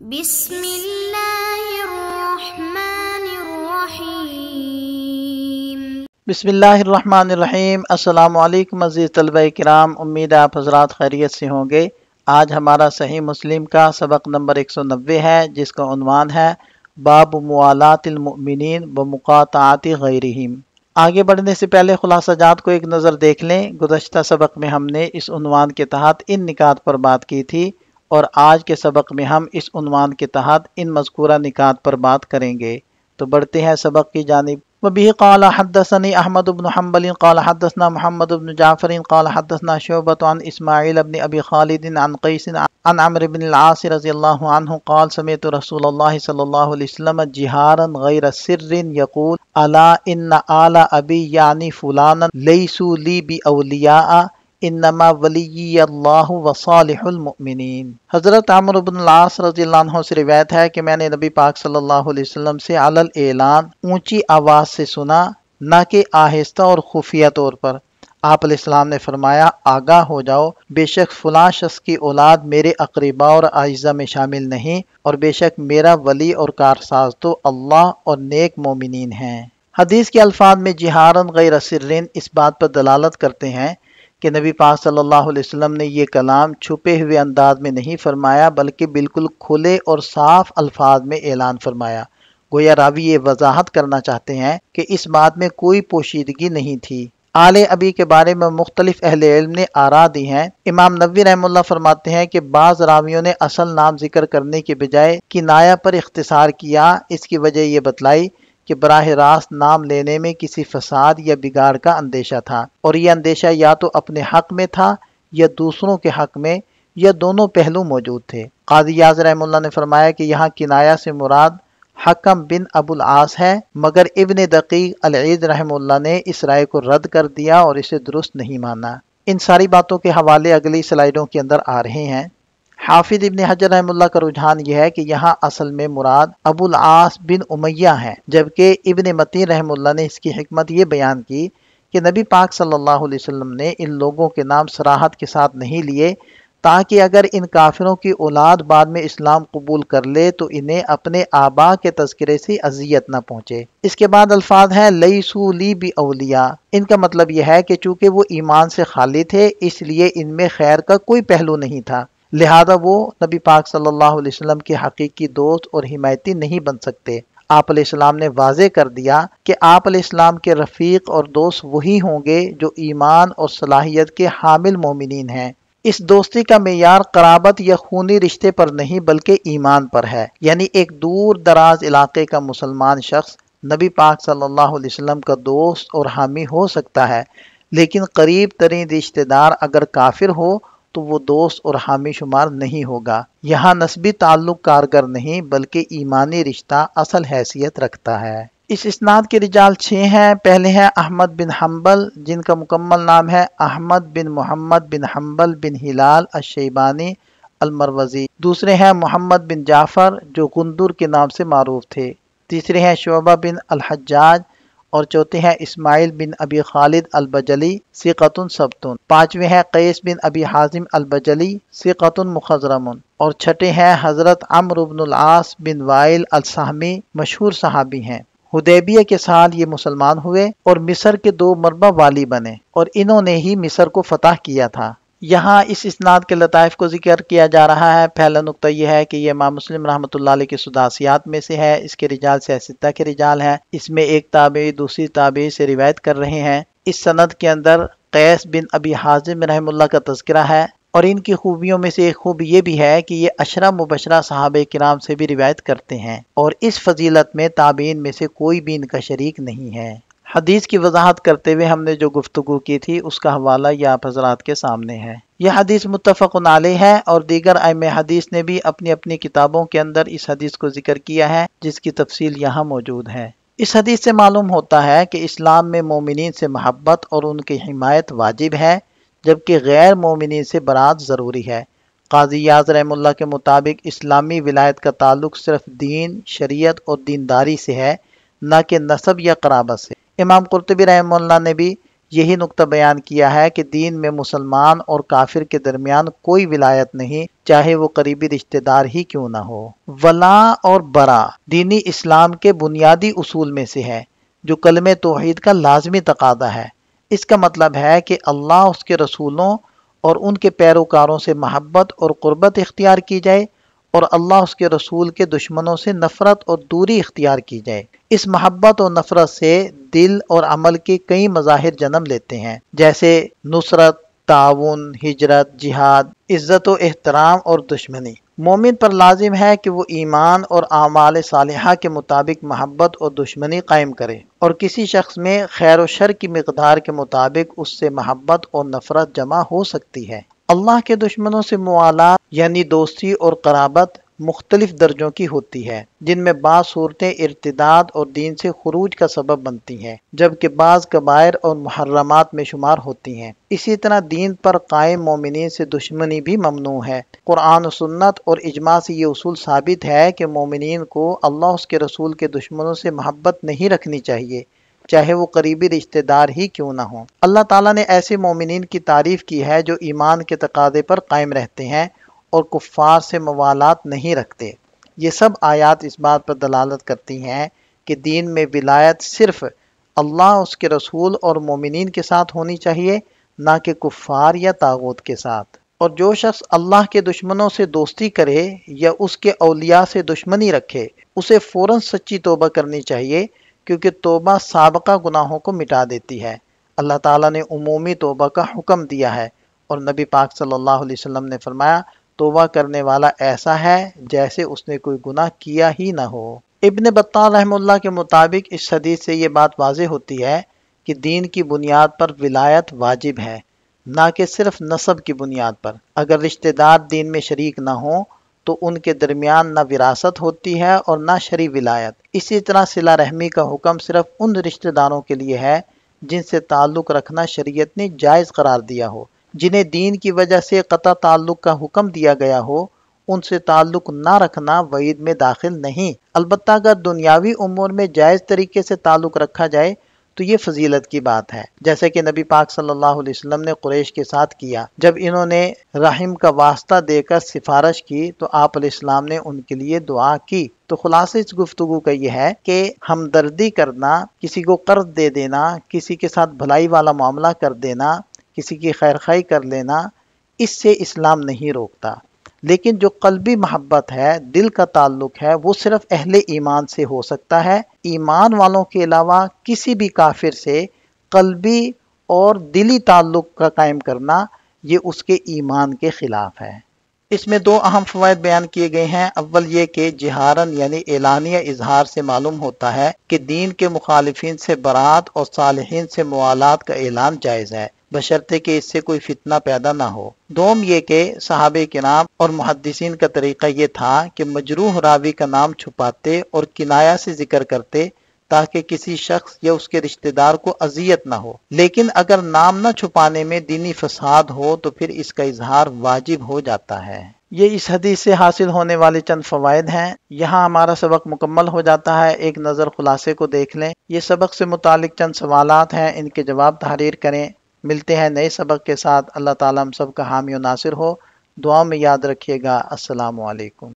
بسم اللہ الرحمن الرحیم۔ بسم اللہ الرحمن الرحیم۔ السلام علیکم عزیز طلبہ کرام، امید ہے آپ حضرات خیریت سے ہوں گے۔ آج ہمارا صحیح مسلم کا سبق نمبر 190 ہے، جس کا عنوان ہے باب موالات المؤمنین بمقاطعات غیرہم۔ آگے بڑھنے سے پہلے خلاصہ جات کو ایک نظر دیکھ لیں۔ گزشتہ سبق میں ہم نے اس عنوان کے تحت ان نکات پر بات کی تھی، اور آج کے سبق میں ہم اس عنوان کے تحت ان مذکورہ نکات پر بات کریں گے۔ تو بڑھتے ہیں سبق کی جانب۔ وبه قال حدثني احمد بن حنبل قال حدثنا محمد بن جعفر قال حدثنا شعبة عن اسماعيل بن ابي خالد عن قيس عن عمرو بن العاص رضي الله عنه قال سمعت رسول الله صلى الله عليه وسلم جهارا غير سر يقول الا ان آل ابي يعني فلانا ليسوا لي باولياء انما ولی اللہ وصالح المؤمنین۔ حضرت عمرو بن العاص رضی اللہ عنہ سے روایت ہے کہ میں نے نبی پاک صلی اللہ علیہ وسلم سے علی الاعلان اونچی آواز سے سنا، نہ کہ آہستہ اور خفیہ طور پر۔ آپ علیہ السلام نے فرمایا، آگاہ ہو جاؤ، بے شک فلاں شخص کی اولاد میرے اقرباء اور اعزہ میں شامل نہیں، اور بے شک میرا ولی اور کارساز تو اللہ اور نیک مومنین ہیں۔ حدیث کے الفاظ میں جہارن غیر سرن اس بات پر دلالت کرتے ہیں کہ نبی پاک صلی اللہ علیہ وسلم نے یہ کلام چھپے ہوئے انداز میں نہیں فرمایا، بلکہ بالکل کھلے اور صاف الفاظ میں اعلان فرمایا۔ گویا راوی یہ وضاحت کرنا چاہتے ہیں کہ اس بات میں کوئی پوشیدگی نہیں تھی۔ آل ابی کے بارے میں مختلف اہل علم نے آراء دی ہیں۔ امام نووی رحمہ اللہ فرماتے ہیں کہ بعض راویوں نے اصل نام ذکر کرنے کے بجائے کنایہ پر اختصار کیا۔ اس کی وجہ یہ بتلائی کہ براہ راست نام لینے میں کسی فساد یا بگاڑ کا اندیشہ تھا، اور یہ اندیشہ یا تو اپنے حق میں تھا یا دوسروں کے حق میں، یا دونوں پہلو موجود تھے۔ قاضی یاز رحمہ اللہ نے فرمایا کہ یہاں کنایہ سے مراد حکم بن ابو العاص ہے، مگر ابن دقیق العید رحمہ اللہ نے اس رائے کو رد کر دیا اور اسے درست نہیں مانا۔ ان ساری باتوں کے حوالے اگلی سلائیڈوں کے اندر آ رہے ہیں۔ حافظ ابن حجر رحمہ اللہ کا رجحان یہ ہے کہ یہاں اصل میں مراد ابو العاص بن امیہ ہے، جبکہ ابن متین رحمہ اللہ نے اس کی حکمت یہ بیان کی کہ نبی پاک صلی اللہ علیہ وسلم نے ان لوگوں کے نام صراحت کے ساتھ نہیں لیے، تاکہ اگر ان کافروں کی اولاد بعد میں اسلام قبول کر لے تو انہیں اپنے آبا کے تذکرے سے اذیت نہ پہنچے۔ اس کے بعد الفاظ ہیں لیسوا لی باولیاء۔ ان کا مطلب یہ ہے کہ چونکہ وہ ایمان سے خالی تھے، اس لیے ان میں خیر کا کوئی پہلو نہیں تھا، لہذا وہ نبی پاک صلی اللہ علیہ وسلم کے حقیقی دوست اور حمایتی نہیں بن سکتے۔ آپ علیہ السلام نے واضح کر دیا کہ آپ علیہ السلام کے رفیق اور دوست وہی ہوں گے جو ایمان اور صلاحیت کے حامل مومنین ہیں۔ اس دوستی کا معیار قرابت یا خونی رشتے پر نہیں بلکہ ایمان پر ہے، یعنی ایک دور دراز علاقے کا مسلمان شخص نبی پاک صلی اللہ علیہ وسلم کا دوست اور حامی ہو سکتا ہے، لیکن قریب ترین رشتہ دار اگر کافر ہو تو وہ دوست اور حامی شمار نہیں ہوگا۔ یہاں نسبی تعلق کارگر نہیں بلکہ ایمانی رشتہ اصل حیثیت رکھتا ہے۔ اس اسناد کے رجال 6 ہیں۔ پہلے ہیں احمد بن حنبل، جن کا مکمل نام ہے احمد بن محمد بن حنبل بن ہلال الشیبانی المروزی۔ دوسرے ہیں محمد بن جعفر، جو غندر کے نام سے معروف تھے۔ تیسرے ہیں شعبہ بن الحجاج، اور چوتھے ہیں اسماعیل بن ابی خالد البجلی ثقۃ ثبت۔ پانچویں ہیں قیس بن ابی حازم البجلی ثقۃ مخضرم، اور چھٹے ہیں حضرت عمرو بن العاص بن وائل السہمی، مشہور صحابی ہیں۔ حدیبیہ کے سال یہ مسلمان ہوئے اور مصر کے 2 مربع والی بنے، اور انہوں نے ہی مصر کو فتح کیا تھا۔ یہاں اس اسناد کے لطائف کو ذکر کیا جا رہا ہے۔ پہلا نقطہ یہ ہے کہ یہ امام مسلم رحمۃ اللہ علیہ کے سداسیات میں سے ہے۔ اس کے رجال سیاستہ کے رجال ہیں۔ اس میں ایک تابعی دوسری تابعی سے روایت کر رہے ہیں۔ اس سند کے اندر قیس بن ابی حازم رحمہ اللہ کا تذکرہ ہے، اور ان کی خوبیوں میں سے ایک خوبی یہ بھی ہے کہ یہ عشرہ مبشرہ صحابہ کرام سے بھی روایت کرتے ہیں، اور اس فضیلت میں تابعین میں سے کوئی بھی ان کا شریک نہیں ہے۔ حدیث کی وضاحت کرتے ہوئے ہم نے جو گفتگو کی تھی اس کا حوالہ یہ آپ حضرات کے سامنے ہے۔ یہ حدیث متفق علیہ ہے، اور دیگر ائمہ حدیث نے بھی اپنی اپنی کتابوں کے اندر اس حدیث کو ذکر کیا ہے، جس کی تفصیل یہاں موجود ہے۔ اس حدیث سے معلوم ہوتا ہے کہ اسلام میں مومنین سے محبت اور ان کی حمایت واجب ہے، جبکہ غیر مومنین سے برات ضروری ہے۔ قاضی یاز رحمہ اللہ کے مطابق اسلامی ولایت کا تعلق صرف دین، شریعت اور دینداری سے ہے، نہ کہ نسب یا قرابت سے۔ امام قرطبی رحمہ اللہ نے بھی یہی نقطہ بیان کیا ہے کہ دین میں مسلمان اور کافر کے درمیان کوئی ولایت نہیں، چاہے وہ قریبی رشتہ دار ہی کیوں نہ ہو۔ ولا اور برا دینی اسلام کے بنیادی اصول میں سے ہے، جو کلمہ توحید کا لازمی تقاضا ہے۔ اس کا مطلب ہے کہ اللہ، اس کے رسولوں اور ان کے پیروکاروں سے محبت اور قربت اختیار کی جائے، اور اللہ اس کے رسول کے دشمنوں سے نفرت اور دوری اختیار کی جائے۔ اس محبت اور نفرت سے دل اور عمل کے کئی مظاہر جنم لیتے ہیں، جیسے نصرت، تعاون، ہجرت، جہاد، عزت و احترام اور دشمنی۔ مومن پر لازم ہے کہ وہ ایمان اور اعمال صالحہ کے مطابق محبت اور دشمنی قائم کرے، اور کسی شخص میں خیر و شر کی مقدار کے مطابق اس سے محبت اور نفرت جمع ہو سکتی ہے۔ اللہ کے دشمنوں سے موالات یعنی دوستی اور قرابت مختلف درجوں کی ہوتی ہے، جن میں بعض صورتیں ارتداد اور دین سے خروج کا سبب بنتی ہیں، جبکہ بعض کبائر اور محرمات میں شمار ہوتی ہیں۔ اسی طرح دین پر قائم مومنین سے دشمنی بھی ممنوع ہے۔ قرآن و سنت اور اجماع سے یہ اصول ثابت ہے کہ مومنین کو اللہ اس کے رسول کے دشمنوں سے محبت نہیں رکھنی چاہیے، چاہے وہ قریبی رشتہ دار ہی کیوں نہ ہوں۔ اللہ تعالیٰ نے ایسے مومنین کی تعریف کی ہے جو ایمان کے تقاضے پر قائم رہتے ہیں اور کفار سے موالات نہیں رکھتے۔ یہ سب آیات اس بات پر دلالت کرتی ہیں کہ دین میں ولایت صرف اللہ، اس کے رسول اور مومنین کے ساتھ ہونی چاہیے، نہ کہ کفار یا طاغوت کے ساتھ۔ اور جو شخص اللہ کے دشمنوں سے دوستی کرے یا اس کے اولیاء سے دشمنی رکھے، اسے فوراً سچی توبہ کرنی چاہیے، کیونکہ توبہ سابقہ گناہوں کو مٹا دیتی ہے۔ اللہ تعالیٰ نے عمومی توبہ کا حکم دیا ہے، اور نبی پاک صلی اللہ علیہ وسلم نے فرمایا، توبہ کرنے والا ایسا ہے جیسے اس نے کوئی گناہ کیا ہی نہ ہو۔ ابن بطال رحمہ اللہ کے مطابق اس حدیث سے یہ بات واضح ہوتی ہے کہ دین کی بنیاد پر ولایت واجب ہے، نہ کہ صرف نسب کی بنیاد پر۔ اگر رشتہ دار دین میں شریک نہ ہوں تو ان کے درمیان نہ وراثت ہوتی ہے اور نہ شرعی ولایت۔ اسی طرح صلہ رحمی کا حکم صرف ان رشتہ داروں کے لیے ہے جن سے تعلق رکھنا شریعت نے جائز قرار دیا ہو۔ جنہیں دین کی وجہ سے قطع تعلق کا حکم دیا گیا ہو، ان سے تعلق نہ رکھنا وعید میں داخل نہیں۔ البتہ اگر دنیاوی امور میں جائز طریقے سے تعلق رکھا جائے تو یہ فضیلت کی بات ہے، جیسے کہ نبی پاک صلی اللہ علیہ وسلم نے قریش کے ساتھ کیا۔ جب انہوں نے رحم کا واسطہ دے کر سفارش کی تو آپ علیہ السلام نے ان کے لیے دعا کی۔ تو خلاصہ اس گفتگو کا یہ ہے کہ ہمدردی کرنا، کسی کو قرض دے دینا، کسی کے ساتھ بھلائی والا معاملہ کر دینا، کسی کی خیرخواہی کر لینا، اس سے اسلام نہیں روکتا۔ لیکن جو قلبی محبت ہے، دل کا تعلق ہے، وہ صرف اہل ایمان سے ہو سکتا ہے۔ ایمان والوں کے علاوہ کسی بھی کافر سے قلبی اور دلی تعلق کا قائم کرنا یہ اس کے ایمان کے خلاف ہے۔ اس میں دو اہم فوائد بیان کیے گئے ہیں۔ اول یہ کہ جہارن یعنی اعلانیہ اظہار سے معلوم ہوتا ہے کہ دین کے مخالفین سے برات اور صالحین سے موالات کا اعلان جائز ہے، بشرطے کہ اس سے کوئی فتنہ پیدا نہ ہو۔ دوم یہ کہ صحابہ کرام اور محدثین کا طریقہ یہ تھا کہ مجروح راوی کا نام چھپاتے اور کنایہ سے ذکر کرتے تاکہ کسی شخص یا اس کے رشتہ دار کو اذیت نہ ہو۔ لیکن اگر نام نہ چھپانے میں دینی فساد ہو تو پھر اس کا اظہار واجب ہو جاتا ہے۔ یہ اس حدیث سے حاصل ہونے والے چند فوائد ہیں۔ یہاں ہمارا سبق مکمل ہو جاتا ہے۔ ایک نظر خلاصے کو دیکھ لیں۔ یہ سبق سے متعلق چند سوالات ہیں، ان کے جواب تحریر کریں۔ ملتے ہیں نئے سبق کے ساتھ۔ اللہ تعالیٰ ہم سب کا حامی و ناصر ہو۔ دعا میں یاد رکھیے گا۔ السلام علیکم۔